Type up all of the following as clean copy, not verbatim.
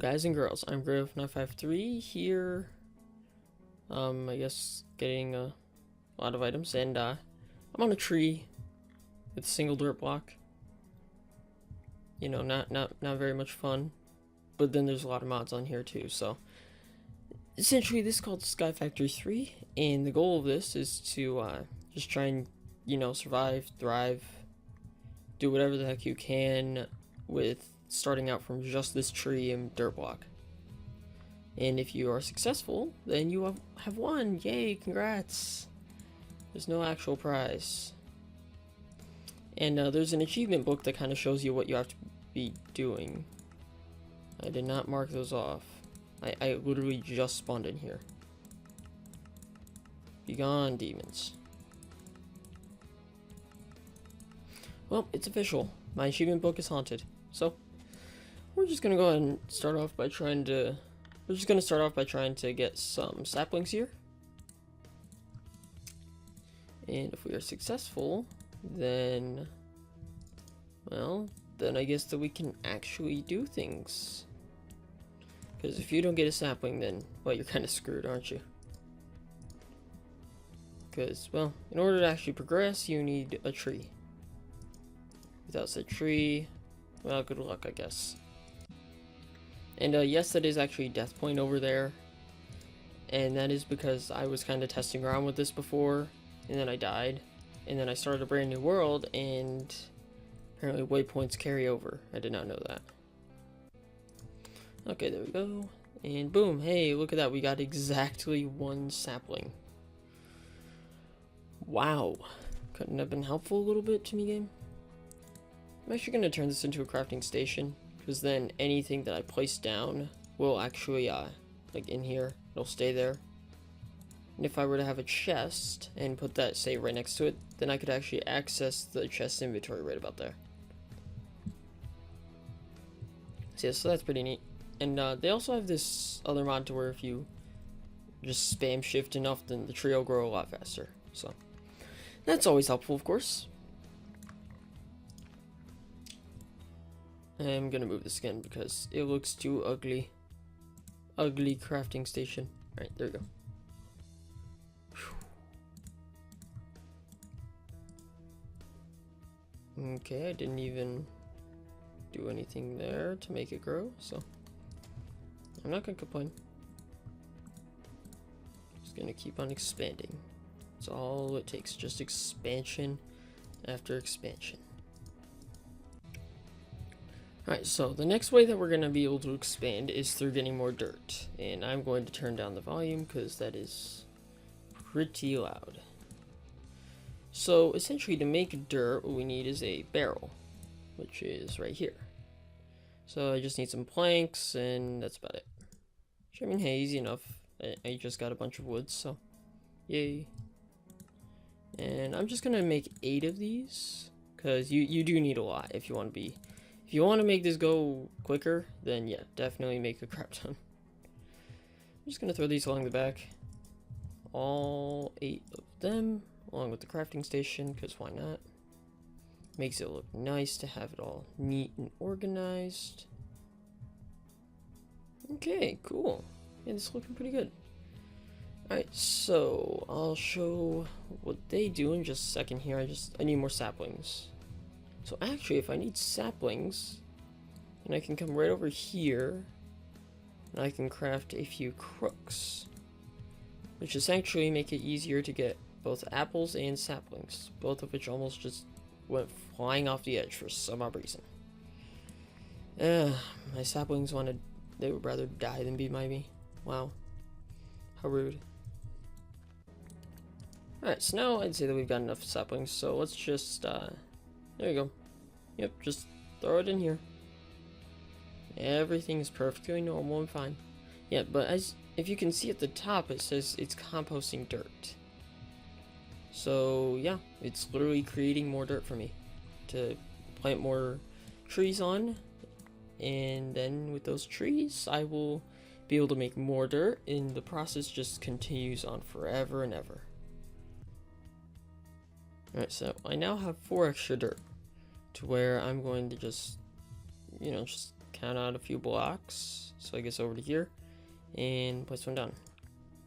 guys and girls, I'm Grave953 here. I guess getting a lot of items, and I'm on a tree with a single dirt block. You know, not very much fun, but then there's a lot of mods on here too. So essentially, this is called Sky Factory 3, and the goal of this is to just try and survive, thrive, do whatever the heck you can with starting out from just this tree and dirt block. And if you are successful, then you have won. Yay, congrats. There's no actual prize. And there's an achievement book that kind of shows you what you have to be doing. I did not mark those off. I literally just spawned in here. Be gone, demons. Well, it's official. My achievement book is haunted. So, we're just gonna go ahead and start off by trying to... get some saplings here. And if we are successful, then... well, then I guess that we can actually do things. Because if you don't get a sapling, then, well, you're kind of screwed, aren't you? Because, well, in order to actually progress, you need a tree. Without said tree, well, good luck, I guess. And yes, that is actually Death Point over there. And that is because I was kind of testing around with this before, and then I died. And then I started a brand new world, and apparently waypoints carry over. I did not know that. Okay, there we go. And boom, hey, look at that. We got exactly one sapling. Wow. Couldn't have been helpful a little bit to me, game? I'm actually going to turn this into a crafting station, because then anything that I place down will actually, like in here, it'll stay there. And if I were to have a chest and put that, say, right next to it, then I could actually access the chest inventory right about there. So, yeah, so that's pretty neat. And they also have this other mod to where if you just spam shift enough, then the tree will grow a lot faster. So, that's always helpful, of course. I'm gonna move this again because it looks too ugly. Ugly crafting station. Alright, there we go. Whew. Okay, I didn't even do anything there to make it grow, so I'm not gonna complain. Just gonna keep on expanding. That's all it takes, just expansion after expansion. Alright, so the next way that we're going to be able to expand is through getting more dirt. And I'm going to turn down the volume because that is pretty loud. So essentially to make dirt, what we need is a barrel, which is right here. So I just need some planks and that's about it. Which, I mean, hey, easy enough. I just got a bunch of wood, so yay. And I'm just going to make 8 of these because you do need a lot if you want to be... if you want to make this go quicker, then yeah, definitely make a crap ton. I'm just going to throw these along the back. All 8 of them, along with the crafting station, because why not? Makes it look nice to have it all neat and organized. Okay, cool. Yeah, this is looking pretty good. Alright, so I'll show what they do in just a second here. I need more saplings. So actually, if I need saplings, then I can come right over here, and I can craft a few crooks, which essentially make it easier to get both apples and saplings, both of which almost just went flying off the edge for some odd reason. My saplings they would rather die than be by me. Wow. How rude. Alright, so now I'd say that we've got enough saplings, so let's just, there you go. Yep, just throw it in here. Everything is perfectly normal and fine. Yeah, but if you can see at the top, it says it's composting dirt. So, yeah, it's literally creating more dirt for me to plant more trees on. And then with those trees, I will be able to make more dirt, and the process just continues on forever and ever. Alright, so I now have 4 extra dirt, to where I'm going to just, just count out a few blocks. So I guess over to here and place one down.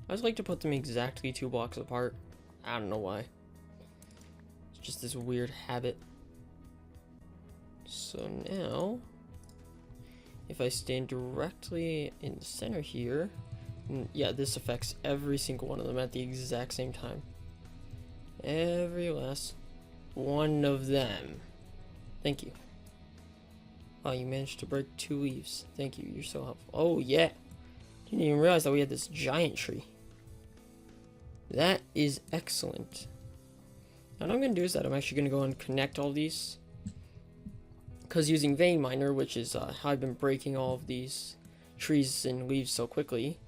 I always like to put them exactly 2 blocks apart. I don't know why. It's just this weird habit. So now, if I stand directly in the center here, yeah, this affects every single one of them at the exact same time. Every last one of them. Thank you. Oh, you managed to break 2 leaves. Thank you, you're so helpful. Oh, yeah. Didn't even realize that we had this giant tree. That is excellent. Now what I'm going to do is that I'm actually going to go and connect all these. Because using Vein Miner, which is how I've been breaking all of these trees and leaves so quickly,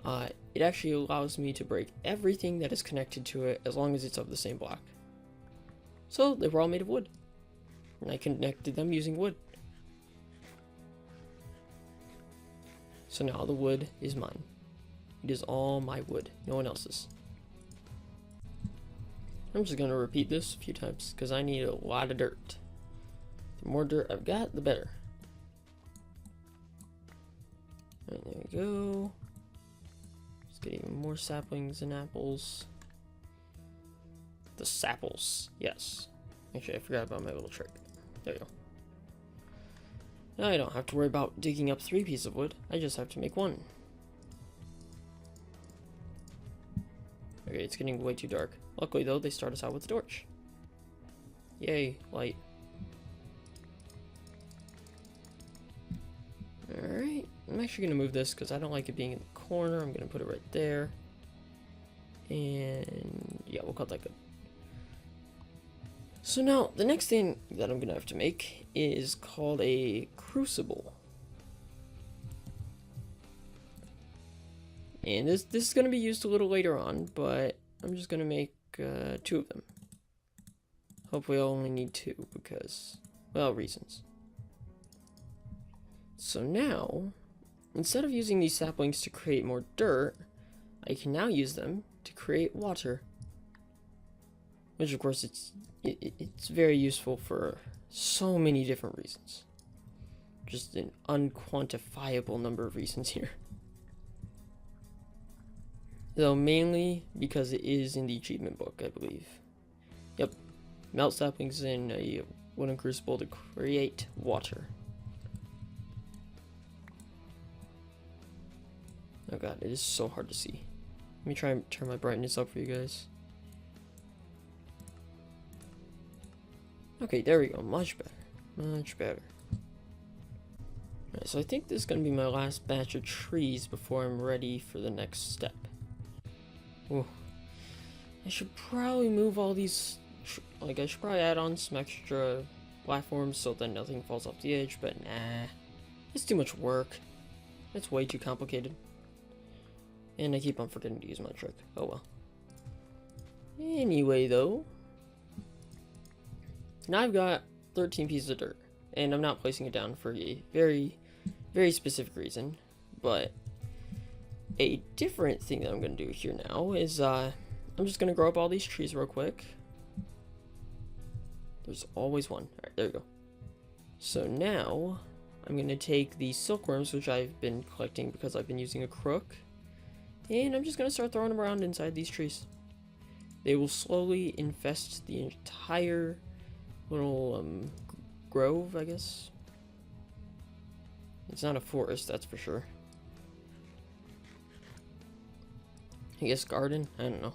it actually allows me to break everything that is connected to it as long as it's of the same block. So they were all made of wood. And I connected them using wood. So now the wood is mine. It is all my wood, no one else's. I'm just going to repeat this a few times because I need a lot of dirt. The more dirt I've got, the better. Alright, there we go. Let's get even more saplings and apples. The sapples, yes. Actually, I forgot about my little trick. There we go. Now I don't have to worry about digging up 3 pieces of wood. I just have to make 1. Okay, it's getting way too dark. Luckily, though, they start us out with a torch. Yay, light. Alright, I'm actually going to move this because I don't like it being in the corner. I'm going to put it right there. And yeah, we'll call that good. So now, the next thing that I'm going to have to make is called a crucible. And this is going to be used a little later on, but I'm just going to make 2 of them. Hopefully I'll only need 2 because, well, reasons. So now, instead of using these saplings to create more dirt, I can now use them to create water. Which of course it's very useful for so many different reasons. Just an unquantifiable number of reasons here. Though mainly because it is in the achievement book, I believe. Yep. Melt saplings in a wooden crucible to create water. Oh god, it is so hard to see. Let me try and turn my brightness up for you guys. Okay, there we go. Much better. Much better. Alright, so I think this is going to be my last batch of trees before I'm ready for the next step. Ooh. I should probably move all these... I should probably add on some extra platforms so that nothing falls off the edge, but nah. It's too much work. It's way too complicated. And I keep on forgetting to use my trick. Oh well. Anyway, though. Now I've got 13 pieces of dirt. And I'm not placing it down for a very, very specific reason. But a different thing that I'm going to do here now is I'm just going to grow up all these trees real quick. There's always one. Alright, there we go. So now I'm going to take the silkworms, which I've been collecting because I've been using a crook. And I'm just going to start throwing them around inside these trees. They will slowly infest the entire little grove, I guess. It's not a forest, that's for sure. I guess garden? I don't know.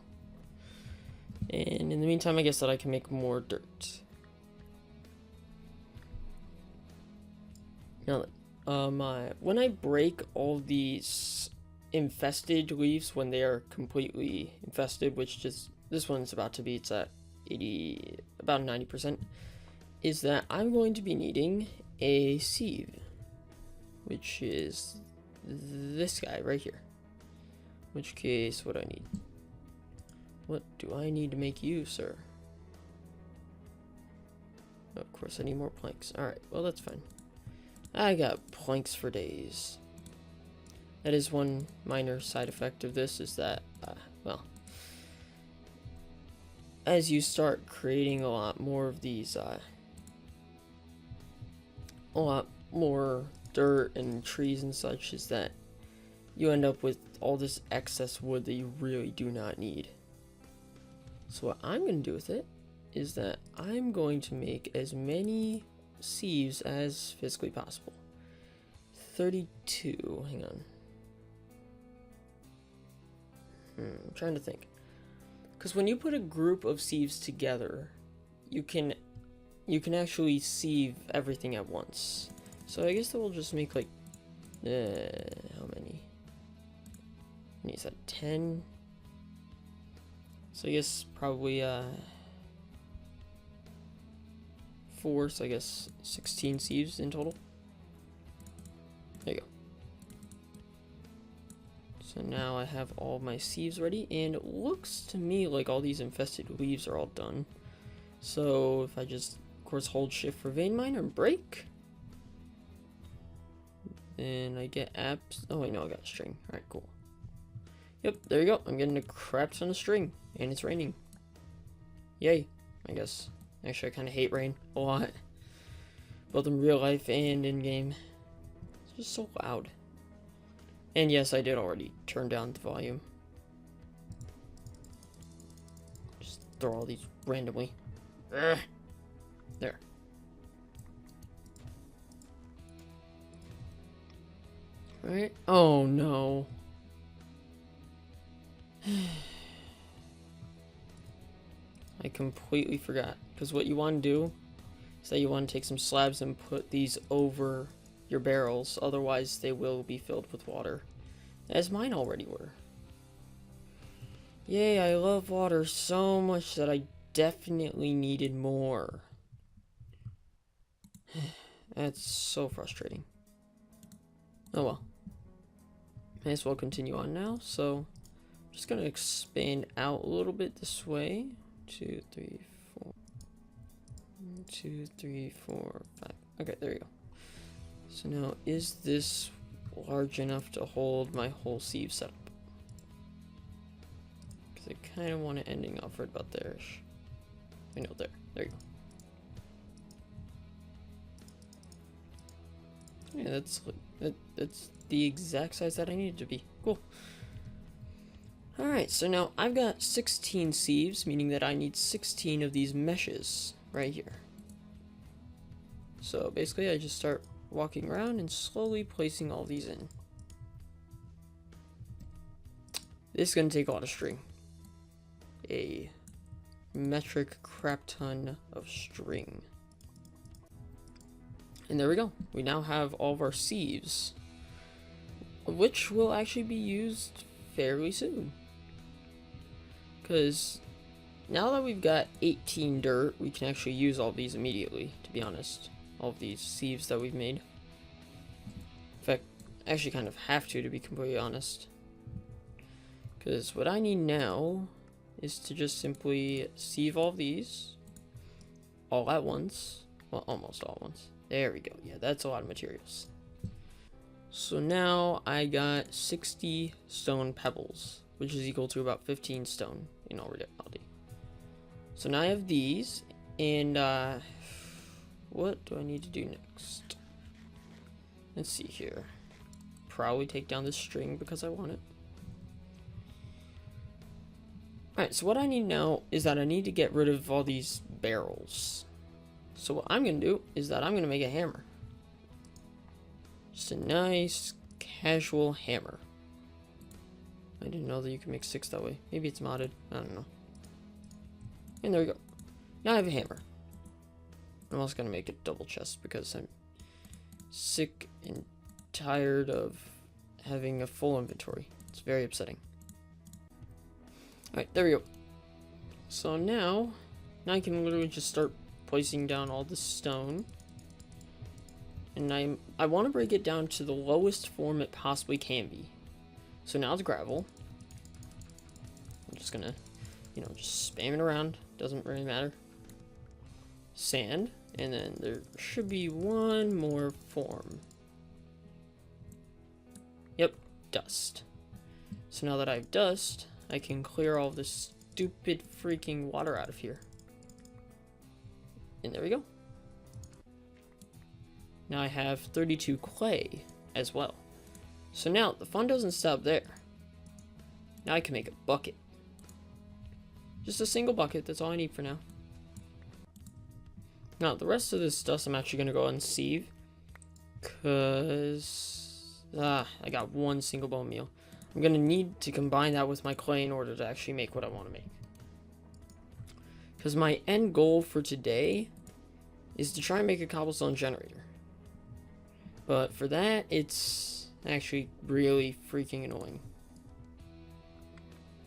And in the meantime, I guess that I can make more dirt. Now, when I break all these infested leaves, when they are completely infested, which just this one's about to be, it's at about 90%, is that I'm going to be needing a sieve, which is this guy right here. Which case, what do I need? What do I need to make you, sir? Of course, I need more planks. Alright, well, that's fine. I got planks for days. That is one minor side effect of this, is that, well, as you start creating a lot more of these, a lot more dirt and trees and such is that you end up with all this excess wood that you really do not need. So what I'm going to do with it is that I'm going to make as many sieves as physically possible. 32, hang on. I'm trying to think. Because when you put a group of sieves together, you can actually sieve everything at once. So I guess that will just make like, how many? Is that 10? So I guess probably 4, so I guess 16 sieves in total. There you go. So now I have all my sieves ready, and it looks to me like all these infested leaves are all done. So if I just, of course, hold shift for vein mine and break, and I get apps. Oh wait, no, I got a string. Alright, cool. Yep, there you go. I'm getting a crap ton of string, and it's raining. Yay, I guess. Actually, I kind of hate rain a lot, both in real life and in game. It's just so loud. And yes, I did already turn down the volume. Just throw all these randomly. Ugh. There. Right? Oh no. I completely forgot. Because what you want to do is that you want to take some slabs and put these over your barrels. Otherwise, they will be filled with water. As mine already were. Yay, I love water so much that I definitely needed more. That's so frustrating. Oh well. May as well continue on now. So, I'm just going to expand out a little bit this way. 2, 3, 4. 1, 2, 3, 4, 5. Okay, there you go. So now, is this large enough to hold my whole sieve setup? Because I kind of want it ending off right about there-ish. I know, there you go. Yeah, that's the exact size that I needed to be. Cool. Alright, so now I've got 16 sieves, meaning that I need 16 of these meshes right here. So basically I just start walking around and slowly placing all these in. This is going to take a lot of string. A metric crap ton of string. And there we go. We now have all of our sieves, which will actually be used fairly soon. Because now that we've got 18 dirt, we can actually use all these immediately, to be honest. All of these sieves that we've made. In fact, I actually kind of have to be completely honest. Because what I need now is to just simply sieve all of these all at once. Well, almost all at once. There we go. Yeah, that's a lot of materials. So now I got 60 stone pebbles, which is equal to about 15 stone in all reality. So now I have these, and what do I need to do next? Let's see here. Probably take down this string because I want it. Alright, so what I need now is that I need to get rid of all these barrels. So what I'm going to do is that I'm going to make a hammer. Just a nice, casual hammer. I didn't know that you could make 6 that way. Maybe it's modded. I don't know. And there we go. Now I have a hammer. I'm also going to make a double chest because I'm sick and tired of having a full inventory. It's very upsetting. Alright, there we go. So now I can literally just start placing down all the stone. And I want to break it down to the lowest form it possibly can be. So now it's gravel. I'm just gonna, just spam it around. Doesn't really matter. Sand. And then there should be one more form. Yep, dust. So now that I have dust, I can clear all this stupid freaking water out of here. And there we go. Now I have 32 clay as well. So now the fun doesn't stop there. Now I can make a bucket. Just a single bucket, that's all I need for now. Now the rest of this dust I'm actually gonna go ahead and sieve. Cause I got one single bone meal. I'm gonna need to combine that with my clay in order to actually make what I want to make. Because my end goal for today is to try and make a cobblestone generator. But for that, it's actually really freaking annoying.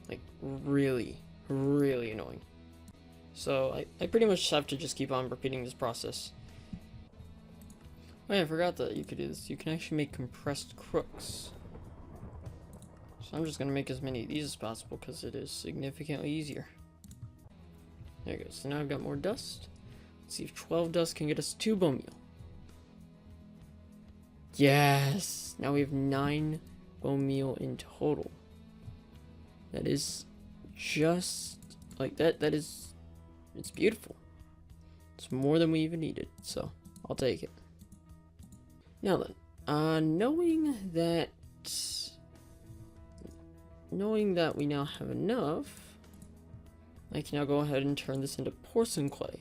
Like, really, really annoying. So, I pretty much have to just keep on repeating this process. Oh yeah, I forgot that you could do this. You can actually make compressed crooks. So I'm just going to make as many of these as possible because it is significantly easier. There you go. So now I've got more dust. Let's see if 12 dust can get us 2 bone meal. Yes! Now we have 9 bone meal in total. That is just like that. That is, it's beautiful. It's more than we even needed, so I'll take it. Now then, knowing that we now have enough, I can now go ahead and turn this into porcelain clay.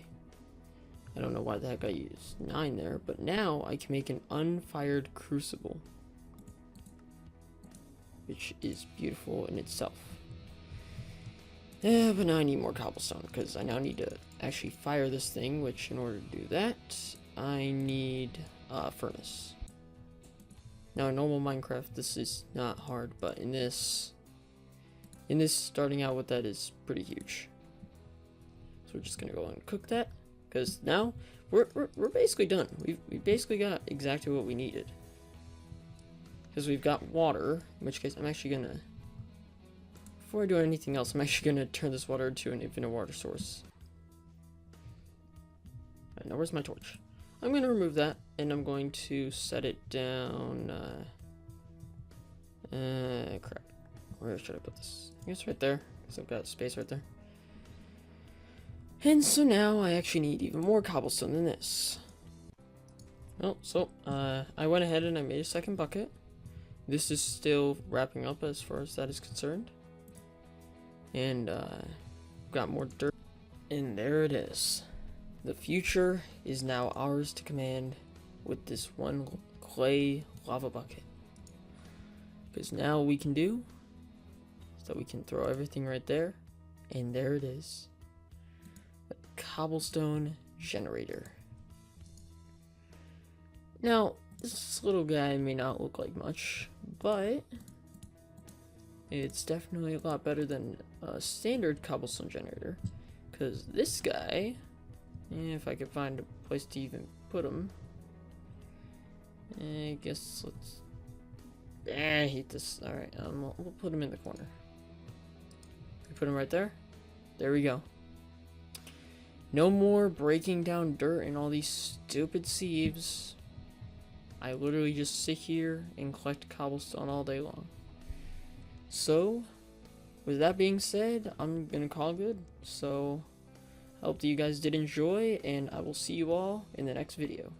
I don't know why the heck I used 9 there, but now I can make an unfired crucible, which is beautiful in itself. Yeah, but now I need more cobblestone because I now need to actually fire this thing, which in order to do that, I need a furnace. Now in normal Minecraft, this is not hard, but in this starting out with that is pretty huge. So we're just gonna go and cook that. Because now we're basically done. We basically got exactly what we needed. Because we've got water, in which case I'm actually gonna, before I do anything else, I'm actually gonna turn this water into an infinite water source. Alright, now where's my torch? I'm gonna remove that and I'm going to set it down. Crap. Where should I put this? I guess right there, because I've got space right there. And so now I actually need even more cobblestone than this. Well, so I went ahead and I made a second bucket. This is still wrapping up as far as that is concerned. And got more dirt. And there it is. The future is now ours to command with this one clay lava bucket. Because now we can do is that we can throw everything right there. And there it is. Cobblestone generator. Now, this little guy may not look like much, but it's definitely a lot better than a standard cobblestone generator. Because this guy, if I could find a place to even put him, I guess let's. I hate this. Alright, we'll put him in the corner. We put him right there. There we go. No more breaking down dirt and all these stupid sieves. I literally just sit here and collect cobblestone all day long. So, with that being said, I'm gonna call it good. So, I hope that you guys did enjoy, and I will see you all in the next video.